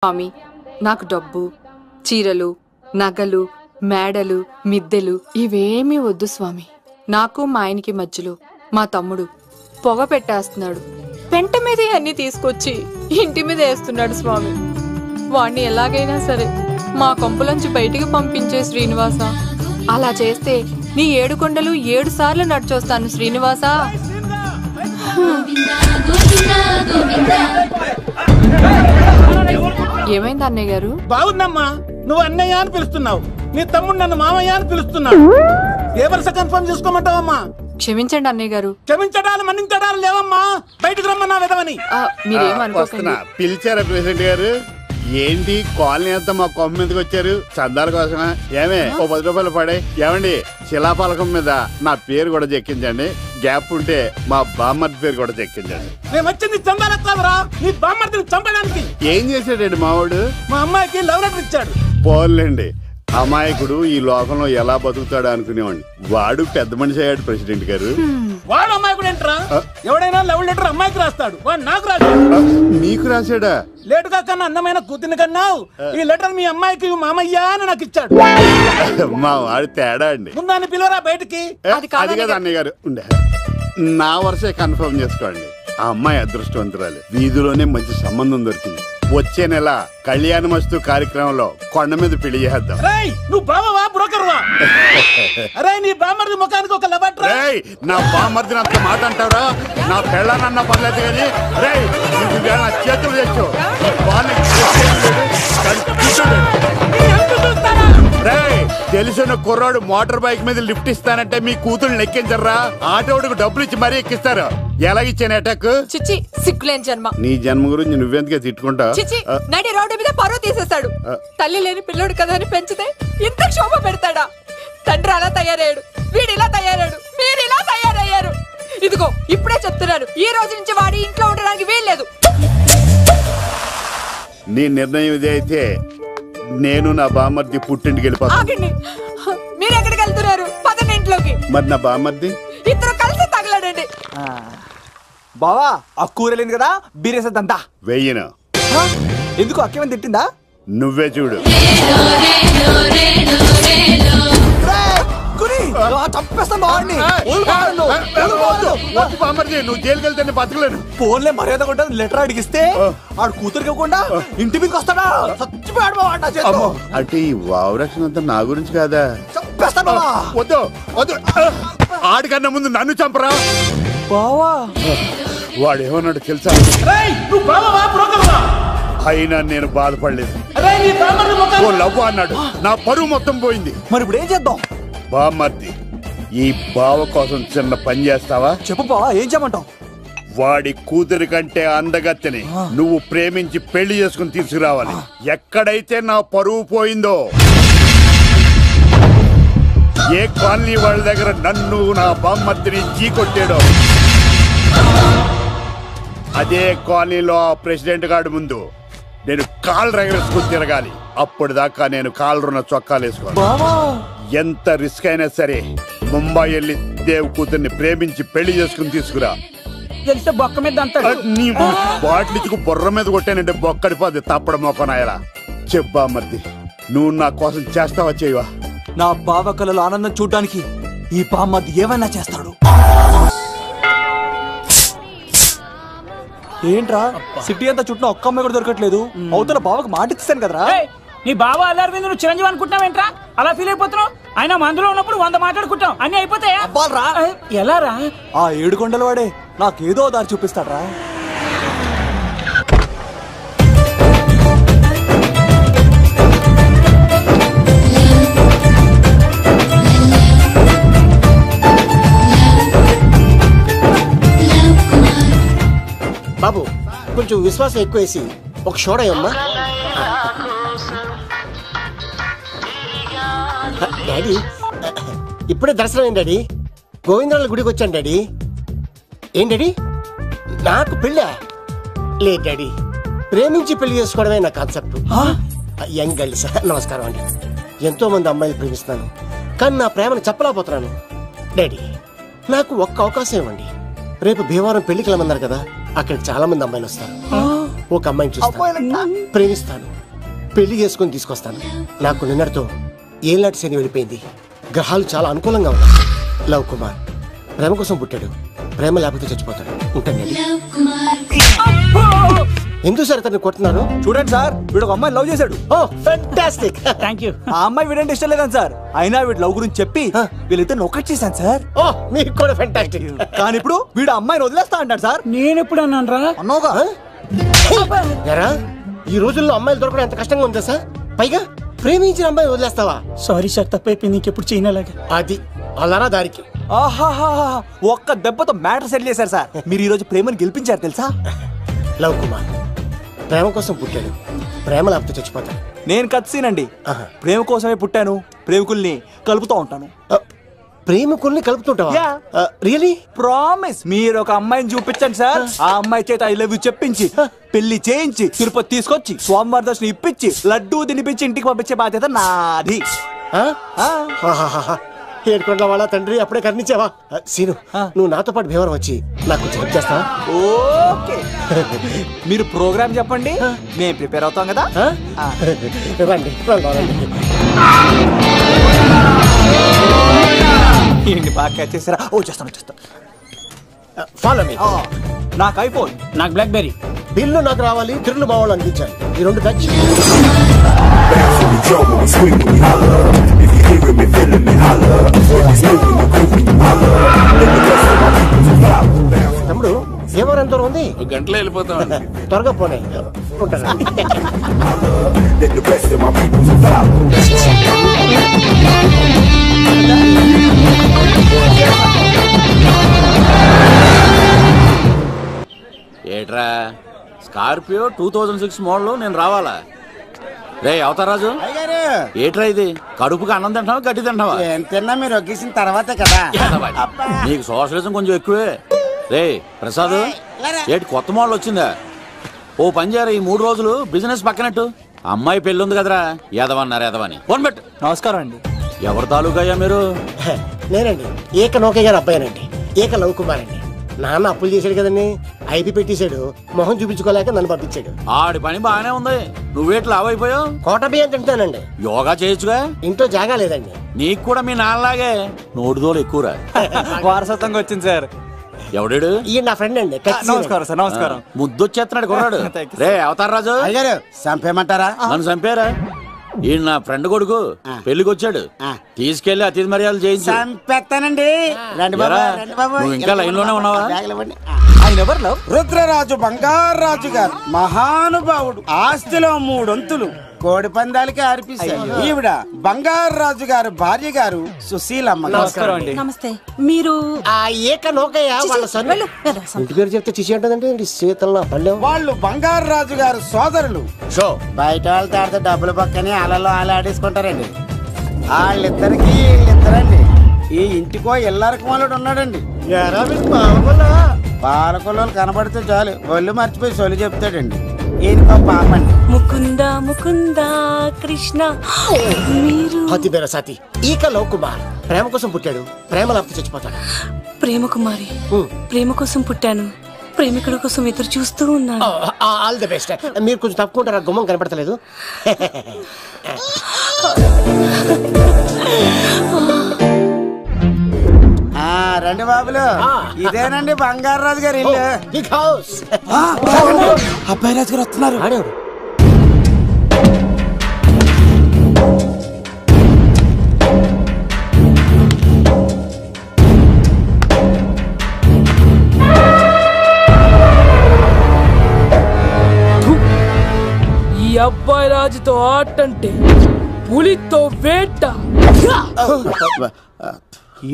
స్వామి, నాకు డబ్బు, చీరలు, నగలు, మేడలు, మిద్దెలు ఇవేమీ వద్దు స్వామి. నాకు మా ఆయనకి మధ్యలో మా తమ్ముడు పొగ పెట్టేస్తున్నాడు. పెంట మీద అన్ని తీసుకొచ్చి ఇంటి మీద వేస్తున్నాడు స్వామి. వాణ్ణి ఎలాగైనా సరే మా కొంపులోంచి బయటికి పంపించే శ్రీనివాస. అలా చేస్తే నీ 7 కొండలు 7 సార్లు నడిచొస్తాను శ్రీనివాస. ఏమైంది అన్నయ్య గారు? బాగుందమ్మా, నువ్వు అన్నయ్య అని పిలుస్తున్నావు, నీ తమ్ముడు నన్ను మామయ్య అని పిలుస్తున్నాడు. ఏ వరుస కన్ఫర్మ్ చేసుకోమంటావమ్మా? క్షమించండి అన్నయ్య గారు. క్షమించడాలు మన్నించడాలు లేవమ్మా, బయటకు రమ్మన్నా విధవని. మీరేమనుకోకండి. పిలిచారా ప్రెసిడెంట్ గారు? ఏంటి కాలనీ అంతా మా కొమ్మ మీదకి వచ్చారు? చందాల కోసమా? ఏమే ఓ 10 రూపాయలు పడే. ఏమండి, శిలాపాలకం మీద నా పేరు కూడా చెక్కించండి. గ్యాప్ ఉంటే మా బామ్మర్ది పేరు కూడా చెక్కించండి. నేను వచ్చింది చందాలకు కాదురా, నీ బామ్మర్దిని చంపడానికి. ఏం చేశాడండి మావాడు? మా అమ్మాయికి లవ్ లెటర్ ఇచ్చాడు. పోన్లేండి, అమాయకుడు ఈ లోకంలో ఎలా బతుకుతాడు అనుకునేవాడిని. వాడు పెద్ద మనిషి అయ్యాడు ప్రెసిడెంట్ గారు. వాడు అమ్మాయికుడు ఏంట్రా? ఎవడైనా లవ్ లెటర్ అమ్మాయికి రాస్తాడు, వాడు నాకు రాశాడు. నీకు రాశాడా? లేటుగా కన్నా అందమైన కూతుని కన్నావు. ఈ లెటర్ మీ అమ్మాయికి మామయ్య అని నాకు ఇచ్చాడు. మా వాడు తేడా అండి. ముందాన్ని పిలవరా బయటికి. అది కదా అన్నయ్య గారు. ఉండే నా వరుసే కన్ఫర్మ్ చేసుకోండి. ఆ అమ్మాయి అదృష్టవంతురాలు. వీధిలోనే మంచి సంబంధం దొరికింది. వచ్చే నెల కళ్యాణమస్తు కార్యక్రమంలో కొండ మీద పెళ్లి చేద్దాం. నువ్వు బావవా బ్రోకర్వా? అరే నీ బామ్మర్ది ముఖానికి ఒక లెటర్. నా బామ్మర్దిని అంత మాట అంటారా? నా పెళ్ళనన్న పర్లేదు కానీ నా చేతులు తెచ్చు. తెలిసిన కుర్రాడు మోటార్ బైక్ మీద లిఫ్ట్ ఇస్తానంటే మీ కూతురు ఎక్కించరా? ఆటోడికి డబ్బులు ఇచ్చి మరీ ఎక్కిస్తారు. ఎలాగిచ్చాను అటాక్? చిచ్చి, సిగ్గులేని జన్మ. నీ జన్మ గురించి నువ్వెందుకే తిట్టుకుంటా? చిచ్చి, నడి రోడ్డు మీద పరువు తీసేస్తాడు. తల్లి లేని పిల్లోడు కదా అని పెంచితే ఇంత క్షోభ పెడతాడా? తండ్రి అలా తయారయ్యాడు, వీడు ఇలా తయారయ్యాడు, మీరు ఇలా తయారయ్యారు. ఇదిగో ఇప్పుడే చెప్తున్నాను, ఈ రోజు నుంచి వాడి ఇంట్లో ఉండడానికి వీల్లేదు. నీ నిర్ణయం ఇదే అయితే నేను నా బామ్మర్ది పుట్టింటికి వెళ్ళిపోతాను. ఆగండి, మీరు ఎక్కడికి వెళ్తున్నారు? పదండి ఇంట్లోకి. మరి నా బామ్మర్ది? ఇద్దరు కలిసి తగలడండి. బావా, ఆ కూరలేను కదా, బీరేసేద్దంతా. వెయ్యను. ఎందుకు అక్కేమని తిట్టిందా? నువ్వే చూడు. నువ్వు జైలుకి వెళ్తే బతకలేను. ఫోన్లే మర్యాద కూడా లెటర్ అడిగిస్తే ఆడు కూతురికి ఇవ్వకుండా ఇంటి మీదకి వస్తాడా? చచ్చిపోయాడు. అంటే ఈ వావరక్షణ అంతా నా గురించి కాదా? చంపేస్తాను. వద్దు వద్దు, ఆడికన్నా ముందు నన్ను చంపరా. బావా, వాడేమన్నాడు తెలుసా? నువ్వు బావవా బ్రోకర్వా? అయినా నేను బాధపడలేదు. ఓ లవ్ అన్నాడు, నా పరువు మొత్తం పోయింది. మరి ఇప్పుడు ఏం చేద్దాం? బామ్మర్ది, ఈ బావ కోసం చిన్న పని చేస్తావా? చెప్పు బావా, ఏం చేయమంటావు? వాడి కూతురి కంటే అందగత్తెని నువ్వు ప్రేమించి పెళ్లి చేసుకుని తీసుకురావాలి. ఎక్కడైతే నా పరువు పోయిందో, ఏ కాలనీ వాళ్ళ దగ్గర నన్ను నా బామ్మర్దిని చీకొట్టాడో, అదే కాలనీలో ఆ ప్రెసిడెంట్ గారి ముందు నేను కాళ్ళు రగరేసుకుని తిరగాలి. అప్పుడు దాకా నేను కాళ్ళున్న చొక్కాలు వేసుకోవాలి. ఎంత రిస్క్ అయినా సరే ముంబై వెళ్ళి దేవ్ కూతుర్ని ప్రేమించి పెళ్లి చేసుకుని తీసుకురా. బొక్క మీద బాటిలిచ్చుకు బుర్ర మీద కొట్టానంటే బొక్కడిపోద్ది. తప్పడం మొక్కనాయలా. చెప్పా మర్ది, నువ్వు నా కోసం చేస్తావా చేయవా? నా బావ కళలో ఆనందం చూడడానికి ఈ బామ్మది ఏమైనా చేస్తాడు. ఏంట్రా, సిటీ అంతా చుట్టూ ఒక్క అమ్మాయి కూడా దొరకట్లేదు. అవతల బావకు మాట ఇస్తాను కదరా. నీ బావ అల్లరి మీద నువ్వు చిరంజీవి అనుకుంటున్నావేంట్రా? అలా ఫీల్ అయిపోతున్నావు? ఆయన మందులో ఉన్నప్పుడు 100 మాట్లాడుకుంటాం, అన్ని అయిపోతాయా? ఎలా రా? ఆ 7 కొండల వాడే నాకేదో దారి చూపిస్తాడ్రా. బాబు, కొంచెం విశ్వాసం ఎక్కువేసి ఒక షోడయమ్మా. డాడీ, ఇప్పుడే దర్శనం అయింది డాడీ. గోవిందరాల గుడికి వచ్చాను డాడీ. ఏం డాడీ, నాకు పెళ్ళా? లేదు డాడీ, ప్రేమించి పెళ్లి చేసుకోవడమే నా కాన్సెప్ట్. యంగ్ గర్ల్స్, నమస్కారం అండి. ఎంతో మంది అమ్మాయిలు ప్రేమిస్తున్నాను, కానీ నా ప్రేమను చెప్పలేకపోతున్నాను. డాడీ, నాకు ఒక్క అవకాశం ఇవ్వండి. రేపు భీమవరం పెళ్లికి వెళ్ళమన్నారు కదా, అక్కడికి చాలా మంది అమ్మాయిలు వస్తారు. ఒక అమ్మాయిని చూస్తాను, ప్రేమిస్తాను, పెళ్లి చేసుకుని తీసుకొస్తాను. నాకు నిన్నటితో ఏళ్ళనాటి శని వెళ్ళిపోయింది. గ్రహాలు చాలా అనుకూలంగా ఉన్నాయి. లవ్ కుమార్ ప్రేమ కోసం పుట్టాడు, ప్రేమ లేకపోతే చచ్చిపోతాడు. ఉంటానండి. ఎందుకు సార్ అతన్ని కొడుతున్నారు? చూడండి సార్, వీడు ఒక అమ్మాయి లవ్ చేశాడు. Oh fantastic. Thank you. ఆ అమ్మాయి వీడంటే ఇష్టం లేదని సార్, అయినా వీడు లవ్ గురించి చెప్పి వీళ్ళిద్దరు ఒకటి చేశాను సార్. ఓ మీకు కూడా ఫ్యాంటాస్టిక్. కానీ ఇప్పుడు వీడు అమ్మాయిని వదిలేస్తా అంటాడు సార్. నేను ఎప్పుడు అన్నాను రా? అన్నోగా ఎరా ఈ రోజుల్లో అమ్మాయిలు దొరకడం ఎంత కష్టంగా ఉందా సార్? పైగా ప్రేమించిన అమ్మాయి వదిలేస్తావా? సారీ సార్, తప్పైపోయింది. ఇంకెప్పుడు చేయనలాగా. అది అలారా దారికి. ఆహాహా, ఒక్క దెబ్బతో మ్యాటర్ సెటిల్ చేశారు సార్. మీరు ఈ రోజు ప్రేమను గెలిపించారు తెలుసా? లవ్ కుమార్ ప్రేమ కోసం పుట్టాడు, ప్రేమ లేకపోతే చచ్చిపోతాడు. నేను కత్సీనండి. ఆహా. ప్రేమ కోసమే పుట్టాను, ప్రేమికుల్ని కలుపుతూ ఉంటాను. ప్రేమికుల్ని కలుపుతుంటావా? Yeah. రియలీ? ప్రామిస్. మీరు ఒక అమ్మాయిని చూపించండి సార్, ఆ అమ్మాయి చేత ఐ లవ్ యూ చెప్పించి పెళ్లి చేయించి తిరుపతి తీసుకొచ్చి స్వామివారి దర్శనం ఇప్పించి లడ్డూ తినిపించి ఇంటికి పంపించే బాధ్యత నాది. ఏడుకొండ వాళ్ళ తండ్రి అప్పుడే కర్ణించావా? సీను నువ్వు నాతో పాటు భీవరం వచ్చి నాకు కొంచెం హెల్ప్ చేస్తావా? ఓకే. మీరు ప్రోగ్రామ్ చెప్పండి, మేము ప్రిపేర్ అవుతాం కదా. రండి రండి. ఏంటి బాగా క్యాచ్ చేస్తారా? ఓ చేస్తాను. Follow me. నాకు ఐఫోన్, నాకు బ్లాక్ బెర్రీ. బిల్లు నాకు రావాలి, తిరులు మా వాళ్ళు అందించాలి. ఈ రెండు టచ్. తమ్ముడు ఏమో ఎంత ఉంది? గంటలో వెళ్ళిపోతాం. త్వరగా పోనీ. ఉంటాను. ఏట్రా స్కార్పియో 2006 మోడల్, నేను రావాలా? రే అవతారాజు, ఏట్రా ఇది? కడుపుకి అన్నం తింటావా గడ్డి తింటావా? తిన్నా మీరు ఒగ్గేసిన తర్వాతే కదా. నీకు సోషలిజం కొంచెం ఎక్కువే. రే ప్రసాద్, ఏటి కొత్త మోడల్ వచ్చిందా? ఓ పని చేయరా, ఈ 3 రోజులు బిజినెస్ పక్కనట్టు. అమ్మాయి పెళ్ళి ఉంది కదరా, ఎదవన్నారు ఎదవని. ఫోన్ పెట్టు. నమస్కారం అండి. ఎవరి తాలూకా అయ్యా మీరు? నేనండి ఏక నౌకే గారు అబ్బాయినండి, ఏక లవ్ కుమార్ అండి. నాన్న అప్పులు చేశాడు కదండి, ఐపీ పెట్టేశాడు. మొహం చూపించుకోలేక నన్ను పంపించాడు. ఆడి పని బాగానే ఉంది, నువ్వేట్లు లావైపోయావు? కోట బియ్యం తింటానండి. యోగా చేయొచ్చుగా? ఇంట్లో జాగా లేదండి. నీకు కూడా మీ నాన్నలాగే నోటిదోలు ఎక్కువరా. వారసత్వంగా వచ్చింది సార్. ఎవడాడు? ఈయన నా ఫ్రెండ్ అండి. నమస్కారం సార్. నమస్కారం. ముద్దొచ్చేస్తున్నాడు కొన్నాడు. Thank you, రే అవతార్ రాజు, అయ్యగారు చంపేయమంటారా? నన్ను చంపారా? ఈయన నా ఫ్రెండ్ కొడుకు పెళ్లికి వచ్చాడు, తీసుకెళ్లి అతిథి మర్యాదలు చేయించు. చంపేస్తానండి. రండి బాబు, ఎరా, రండి బాబు. నువ్వు ఇంకా లైన్ లోనే ఉన్నావా? బ్యాగులు ఇవ్వండి. ఆయన ఎవరు లవ్? రుద్రరాజు బంగారాజు గారు మహానుభావుడు. ఆస్తిలో 3 వంతులు కోడి పందాలకి అర్పిస్తారు. ఈవిడ బంగారాజు గారు భార్య గారు సుశీలమ్మ. నమస్కారం అండి. నమస్తే. మీరు ఆ ఏక నౌకయ్య వాళ్ళ సన్. ఇంటి పేరు చెప్తే చిచి అంటదంటే శీతల పల్లె. వాళ్ళు బంగారాజు గారు సోదరులు. షో బయట వాళ్ళతో ఆడితే డబ్బులు పక్కనే అలలో అలా ఆడేసుకుంటారండి. వాళ్ళిద్దరికి వీళ్ళిద్దరండి. ఈ ఇంటికో ఇల్లరకమాలుడు ఉన్నాడండి. పాలకొల్లు కనబడితే చాలు ఒళ్ళు మర్చిపోయి సొలి చెప్తాడండి. ఈయనకో పాపండి. ముకుంద ముకుంద కృష్ణ. మీరు హతి బేర సాతి ఈక లవ్ కుమార్ ప్రేమ కోసం పుట్టాడు, ప్రేమ లేకపోతే చచ్చిపోతాడు. ప్రేమ కుమారి. ప్రేమ కోసం పుట్టాను, ప్రేమికుడు కోసం ఎదురు చూస్తూ ఉన్నాను. All the best. మీరు కొంచెం తప్పుకుంటారా? గుమ్మం కనపడతలేదు. రండి బాబులు, ఇదేనండి బంగారాజు గారి ఇల్లు. Big house. అబ్బాయి రాజు గారు వస్తున్నారు. ఆడేవాడు ఈ అబ్బాయి రాజుతో ఆటంటే పులితో వేట.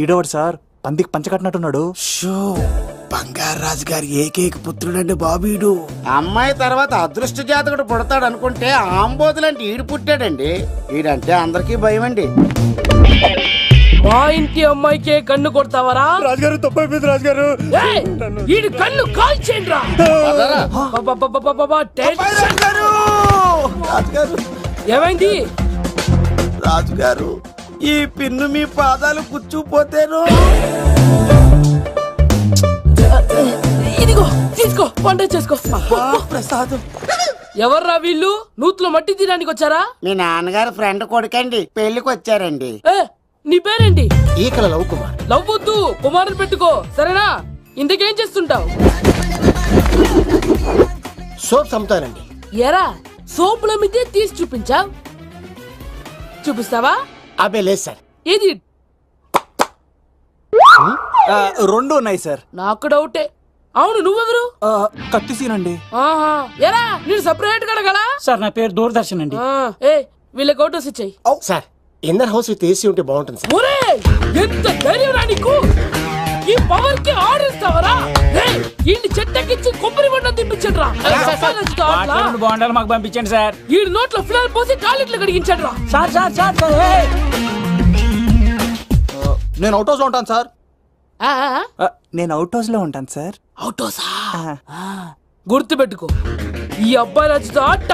ఈడోడు సార్, పందికి పంచకట్టినట్టున్నాడు. బంగారాజు గారి ఏకైక పుత్రుడండి బాబీడు. అమ్మాయి తర్వాత అదృష్ట జాతకుడు పుడతాడు అనుకుంటే ఆంబోతులంటే ఈడు పుట్టాడండి. ఈడంటే అందరికీ భయం అండి. మా ఇంటి అమ్మాయికే కన్ను కొడతావరా? రాజుగారు తప్పైపోయింది రాజుగారు. ఈడు కన్ను కాల్చేయండి రా. రాజుగారు, ఏమైంది? రాజుగారు, ఈ పిన్ను మీ పాదాలు కూర్చుపోతేను. ఇదిగో తీసుకో వంట చేసుకో. ప్రసాద్ ఎవర్రా వీళ్ళు? నూతులో మట్టి తీయడానికి వచ్చారా? మీ నాన్నగారు ఫ్రెండ్ కొడుకండి, పెళ్లికి వచ్చారండి. నీ పేరేంటి? ఈకల లవ్ కుమార్. లవ్ వద్దు, కుమారుని పెట్టుకో సరేనా? ఇంతకేం చేస్తుంటావు? సోప్స్ అమ్ముతానండి. ఎరా సోపుల మీద తీసి చూపించావు, చూపిస్తావా? అబ్బే లేదు సార్. ఏది? రెండు ఉన్నాయి సార్. నాకు డౌటే. అవును నువ్వెవరు? కత్తి సీన్ అండి. ఎరా నేను సపరేట్ కడగలా? సార్ నా పేరు దూరదర్శన్ అండి. ఏ వీళ్ళకి ఫోటోస్ ఇచ్చాయి. Sir inner house with AC ఉంటే బాగుంటుంది సార్. ఒరే ఎంత ధైర్యం రా నీకు! ఈ పవర్ కి ఆర్డర్ ఇస్తావరా? ఈ చెట్టెక్కించి కొబ్బరి బండ తిప్పించండి రా. బాండాలు మాకు పంపించండి సార్. ఈ నోట్లో ఫినాల్ పోసి టాయిలెట్లు కడిగించండి రా. సార్ సార్ సార్ నేను అవుట్ హౌస్ లో ఉంటాను సార్. నేను అవుట్ హౌస్ లో ఉంటాను సార్. అవుట్ హౌసా? గుర్తు పెట్టుకో, ఈ అబ్బాయి రాజుతో ఆట,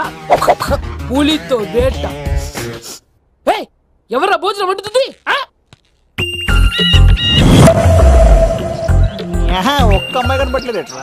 పులితో వేట. ఎవరా భోజనం వండుతుంది? ఒక్క అమ్మాయి కనబట్లేదు ఎట్లా?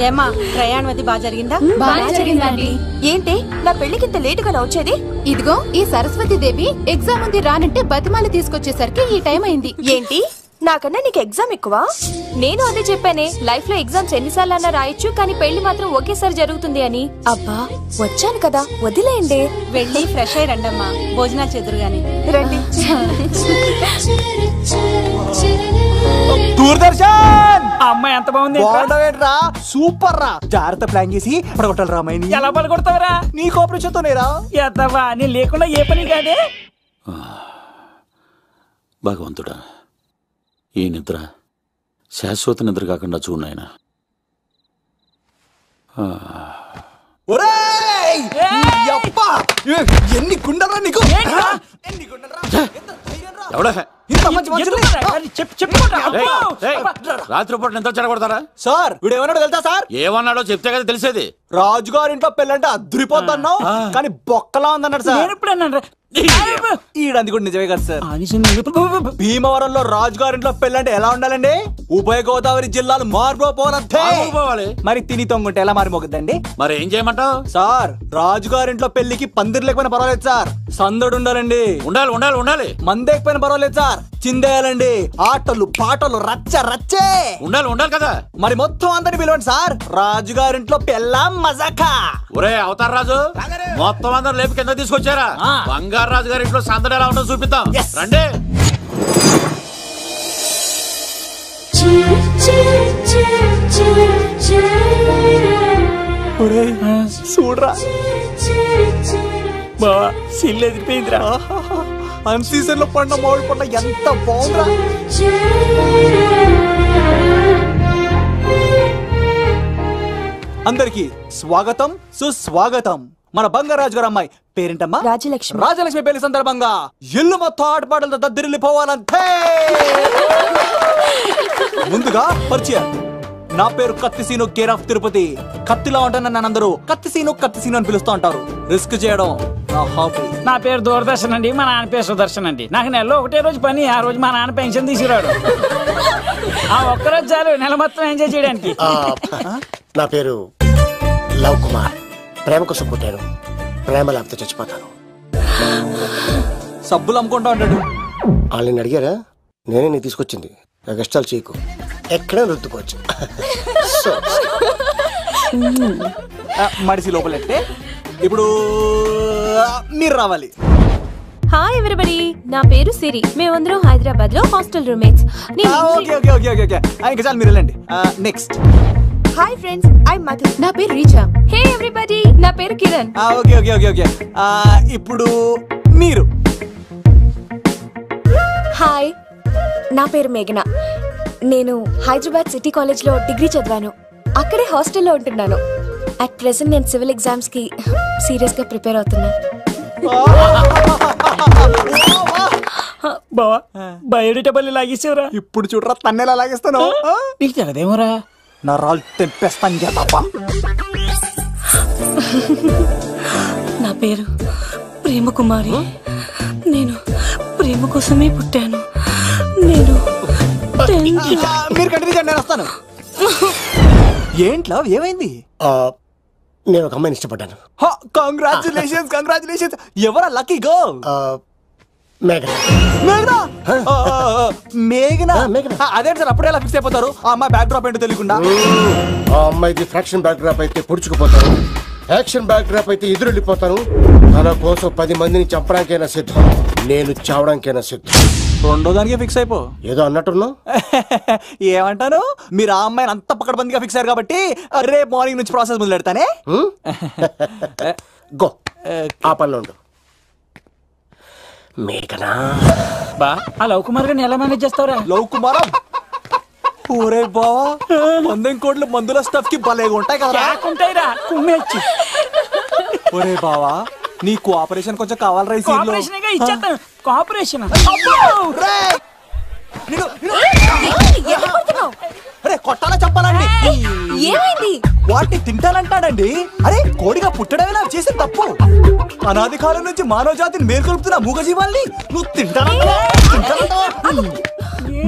ఏమా ప్రయాణం అది బాగా జరిగిందా? బాగా జరిగిందండి. ఏంటి నా పెళ్లికి ఇంత లేటుగా వచ్చేది? ఇదిగో ఈ సరస్వతి దేవి ఎగ్జామ్ ఉంది రానంటే బతిమాలి తీసుకొచ్చేసరికి ఈ టైం అయింది. ఏంటి నాకన్నా నీకు ఎగ్జామ్ ఎక్కువ? నేను అదే చెప్పానే, లైఫ్ లో ఎగ్జామ్స్ ఎన్నిసార్లు అన్నా రాయొచ్చు కానీ పెళ్లి మాత్రం ఒకేసారి జరుగుతుంది అని. అబ్బా వచ్చాను కదా వదిలేయండి. వెళ్ళి ఫ్రెష్ అయ్యి రండమ్మా, భోజనాలు చెదురు గాని రండి. దూరదర్శన్ అమ్మాయి ఎంత బాగుంది. బాగుండవేంట్రా? సూపర్ రా. జాగ్రత్త ప్లాన్ చేసి పడగొట్టాలి రామాయణి. ఎలా పడగొడతావరా? నీ కోఆపరేషన్ తోనేరా. ఎద్దవా నేను లేకుండా ఏ పని కాదే. భగవంతుడా, ఈ నిద్ర శాశ్వత నిద్ర కాకుండా చూడాయన. ఎన్ని గుండెలరా నీకు? రాత్రిపూట నిద్ర చెడగొడతారా సార్? వీడు ఏమన్నాడు తెలుసా సార్? ఏమన్నాడో చెప్తే కదా తెలిసేది. రాజుగారింట్లో పెళ్ళంటే అద్దరిపోతున్నావు కానీ బొక్కలా ఉందన్నాడు సార్. ఈడంది కూడా నిజమే కదా సార్. భీమవరంలో రాజుగారింట్లో పెళ్ళంటే ఎలా ఉండాలండి? ఉభయ గోదావరి జిల్లాలు మారిపోవాలి. మరి తిని తొంగుంటే ఎలా మారిపోతుందండి? మరి ఏం చేయమంటావు సార్? రాజుగారింట్లో పెళ్లికి పందిరి లేకపోయినా పర్వాలేదు సార్, సందడు ఉండాలండి. ఉండాలి ఉండాలి ఉండాలి. మందేకపోయినా పర్వాలేదు సార్, చిందేయాలండి. ఆటలు పాటలు రచ్చ రచ్చే ఉండాలి ఉండాలి కదా. మరి మొత్తం అందరిని పిలవండి సార్. రాజుగారింట్లో పెళ్ళాం మజాకా. ఒరే అవతార్ రాజు, మొత్తం అందరు లేపు కింద తీసుకొచ్చారా? బంగారు రాజు గారి ఇంట్లో సందడి ఎలా ఉంటుందో చూపిద్దాం రండి. చూడరా బావా, సిల్లు ఎదిరిపోయిందిరా. అన్ సీజన్ లో పడిన మామిడి పంట ఎంత బాగుందా. అందరికి స్వాగతం సుస్వాగతం. మన బంగారాజు గారు అమ్మాయి పేరేంటమ్మా? రాజలక్ష్మి. రాజలక్ష్మి పెళ్లి సందర్భంగా ఇల్లు మొత్తం ఆటపాటలతో దద్దరిల్లిపోవాలంతే. ముందుగా పరిచయం. నా పేరు కత్తిసీను, కేర్ ఆఫ్ తిరుపతి. కత్తిలా ఉంటాను నన్ను అందరూ కత్తిసీను అని పిలుస్తూ ఉంటారు. రిస్క్ చేయడం నా హాబీ. నా పేరు దూరదర్శన్ అండి, మా నాన్న పేరు సుదర్శన్ అండి. నాకు నెలలో ఒకటే రోజు పని, ఆ రోజు మా నాన్న పెన్షన్ తీసుకురాడు. ఆ ఒక్కరోజు చాలు నెల మొత్తం ఎంజాయ్ చేయడానికి. నా పేరు లవ్ కుమార్. ప్రేమ కోసం పుట్టాను, ప్రేమ లేకపోతే చచ్చిపోతాను. సబ్బులు అమ్ముకుంటా ఉంటాడు. వాళ్ళని అడిగారా? నేనే నీ తీసుకొచ్చింది. కష్టాలు చేయకు, ఎక్కడ రుద్దుకోవచ్చు. మడిసి లోపలెట్టే. ఇప్పుడు మీరు రావాలి. హాయ్ ఎవరీబడీ, నా పేరు సిరి. మేమందరం హైదరాబాద్ లో హాస్టల్ రూమ్మేట్స్. ఇంకా చాలు, మీరు వెళ్ళండి. Next. Hi friends, I Madhu. నా పేరు రీచా. హే ఎవరీబడీ, నా పేరు కిరణ్. ఓకే. ఇప్పుడు మీరు. హాయ్, నా పేరు మేఘన. నేను హైదరాబాద్ సిటీ కాలేజ్లో డిగ్రీ చదివాను. అక్కడే హాస్టల్లో ఉంటున్నాను. అట్ ప్రెసెంట్ నేను సివిల్ ఎగ్జామ్స్ కి సీరియస్ గా ప్రిపేర్ అవుతున్నా. బావా బయోడేటా బల్లి లాగేసేవరా. ఇప్పుడు చూడరా తన్నేలా లాగేస్తాను. నీకు తెగదేమోరా. నా రాళ్ళు తెంపేస్తాను తప్ప. నా పేరు ప్రేమ కుమారి. నేను ప్రేమ కోసమే పుట్టాను. నేను మీరు కంటిన్యూ చేయండి, నేను వస్తాను. ఏంట్లో ఏమైంది? నేను ఒక అమ్మాయిని ఇష్టపడ్డాను. Congratulations congratulations. ఎవరా లక్కీ గర్ల్? మేఘన. మేఘన మేఘన అదే సార్. అప్పుడే ఎలా ఫిక్స్ అయిపోతారు? ఆ అమ్మాయి బ్యాక్ డ్రాప్ ఏంటో తెలియకుండా. ఆ అమ్మాయిది ఫ్రాక్షన్ బ్యాక్ డ్రాప్ అయితే పొడుచుకుపోతాను, యాక్షన్ బ్యాక్ డ్రాప్ అయితే ఎదురెళ్ళిపోతాను. తన కోసం 10 మందిని చంపడానికైనా సిద్ధం, నేను చావడానికైనా సిద్ధం. రెండో దానికే ఫిక్స్ అయిపో. ఏదో అన్నట్టున్నావు. ఏమంటాను? మీరు ఆ అమ్మాయిని అంత పక్కడబందిగా ఫిక్స్ అయ్యారు కాబట్టి రేపు మార్నింగ్ నుంచి ప్రాసెస్ మొదలు పెడతానే. గో, ఆ పనిలో ఉండు. మేఘనా బా ఆ లవ్ కుమార్ గారిని ఎలా మేనేజ్ చేస్తావురా? లవ్ కుమారా? ఒరే బావా, 100 కోట్ల మందుల స్టఫ్ కి భలేగా ఉంటాయి కదా. ఉంటాయిరా కుమ్మేచ్చి. ఒరే బావా, నీ కోఆపరేషన్ కొంచెం కావాలరా. ఈ సీన్ లో ఇచ్చేస్తాను. కోఆపరేషన్ కొట్టాలా చెప్పాలండి? ఏమైంది? వాటిని తింటానంటాడండి. అరే కోడిగా పుట్టడమే నాకు చేసిన తప్పు. అనాది కాలం నుంచి మానవ జాతిని మేల్కొల్పుతున్న మూగజీవాల్ని నువ్వు తింటానంటా?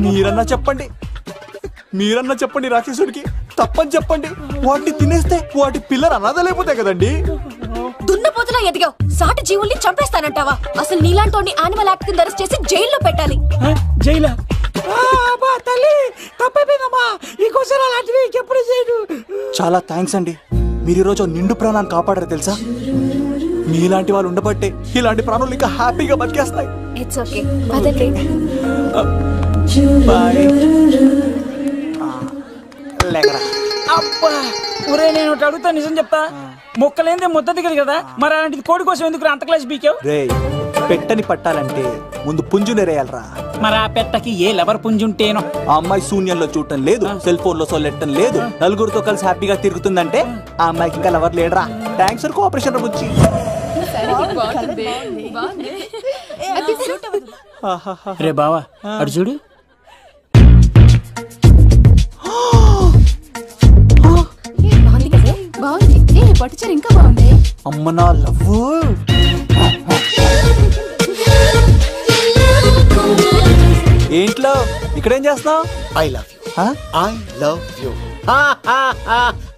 మీరన్నా చెప్పండి, మీరన్నా చెప్పండి రాక్షసుడికి. తప్పని చెప్పండి. వాటిని తినేస్తే వాటి పిల్లలు అనాథలైపోతాయి కదండి. దున్నపోతులా ఎదిగావు, సాటి జీవుల్ని చంపేస్తానంటావా? అసలు నీలాంటి యానిమల్ యాక్ట్ కింద అరెస్ట్ చేసి జైల్లో పెట్టాలి. జైలా? తల్లి తప్పైపోయిందమ్మా. ఇంకోసారి అలాంటివి ఎప్పుడు చేయడు. చాలా థ్యాంక్స్ అండి. మీరు ఈరోజు నిండు ప్రాణాన్ని కాపాడారు తెలుసా. మీలాంటి వాళ్ళు ఉండబట్టే ఇలాంటి ప్రాణులు ఇంకా హ్యాపీగా బతికేస్తాయి. ఇట్స్ ఓకే, పదండి. అబ్బా ఒరే, నేను ఒకటి అడుగుతా, నిజం చెప్తా. మొక్కలేందే ముద్ద దిగదు కదా, మరి అలాంటిది కోడి కోసం ఎందుకు అంత క్లాస్ బీకావు? రే, పెట్టని పట్టాలంటే ముందు పుంజు నెరేయాలరా. మరి ఆ పెట్టకి ఏ లవర్ పుంజుంటేనో. ఆ అమ్మాయి శూన్యంలో చూడటం లేదు, సెల్ ఫోన్ లో సొల్లెట్టడం లేదు, నలుగురితో కలిసి హ్యాపీగా తిరుగుతుందంటే ఆ అమ్మాయికి ఇంకా లవర్ లేడరా. థ్యాంక్స్ ఫర్ కోఆపరేషన్ బుచ్చి. రే బావా అడు చూడు. బాగుంది, పట్టుచారు ఇంకా బాగుంది. అమ్మ నా లవ్. ఏంట్లో ఇక్కడేం చేస్తున్నావు? I love you, I love you,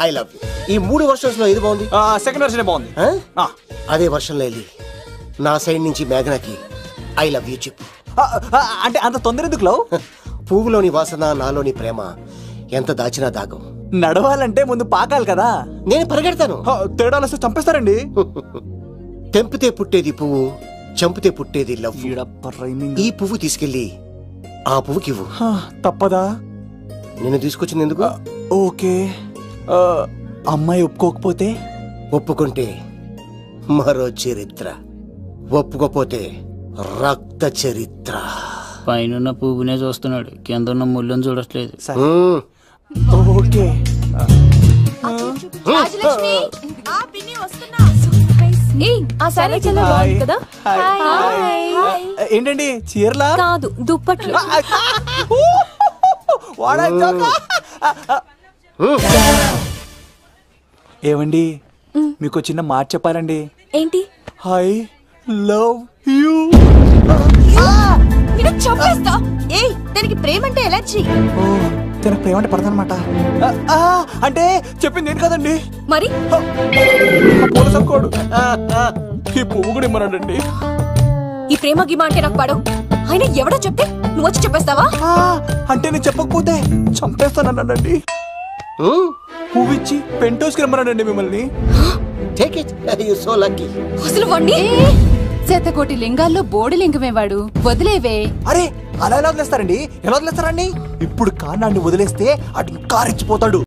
I love you. ఈ 3 వర్షన్స్ లో ఏది బాగుంది? సెకండ్ వర్షన్ బాగుంది. అదే వర్షంలో వెళ్ళి నా సైడ్ నుంచి మేఘనకి ఐ లవ్ యూ చెప్పు. అంటే అంత తొందర ఎందుకు లవ్? పువ్వులోని వాసన, నాలోని ప్రేమ ఎంత దాచినా దాగం. నడవాలంటే ముందు పాకాలి కదా. నేను పరిగెడతాను. తేడాలు వస్తే చంపేస్తారండి. తెంపితే పుట్టేది పువ్వు, చంపితే పుట్టేది లవ్. ఈ పువ్వు తీసుకెళ్ళి ఆ పువ్వుకి ఇవ్వు. తప్పదా? నిన్ను తీసుకొచ్చింది ఎందుకు? ఓకే. అమ్మాయి ఒప్పుకోకపోతే? ఒప్పుకుంటే మరో చరిత్ర, ఒప్పుకోపోతే రక్త చరిత్ర. పైన పువ్వునే చూస్తున్నాడు, కింద ఉన్న ముళ్ళని చూడట్లేదు. ఓకే. ఏంటండి చీరలా? కాదు, దుప్పట్లు. ఏమండి, మీకు చిన్న మాట చెప్పాలండి. ఏంటి? I love you. చంపేస్తా. ఏయ్, దానికి ప్రేమ అంటే ఎలర్జీ. తనకు ప్రేమ అంటే పడదనమాట. అంటే చెప్పింది ఏంటి కదండి. మరి కోడు ఈ పువ్వు కూడా ఇమ్మన్నాడండి. ఈ ప్రేమ గిమ అంటే నాకు పడవు. అయినా ఎవడో చెప్తే నువ్వు వచ్చి చెప్పేస్తావా? అంటే నేను చెప్పకపోతే చంపేస్తానన్నాడండి. పువ్వు ఇచ్చి పెంటోస్ కి రమ్మన్నాడండి మిమ్మల్ని. అసలు వాణ్ణి శతకోటి లింగాల్లో బోడి లింగమేవాడు, వదిలేవే. అరే అలా ఎలా వదిలేస్తారండి? ఎలా వదిలేస్తారండి? ఇప్పుడు కాన్నాన్ని వదిలేస్తే అటు కారెచ్చిపోతాడు.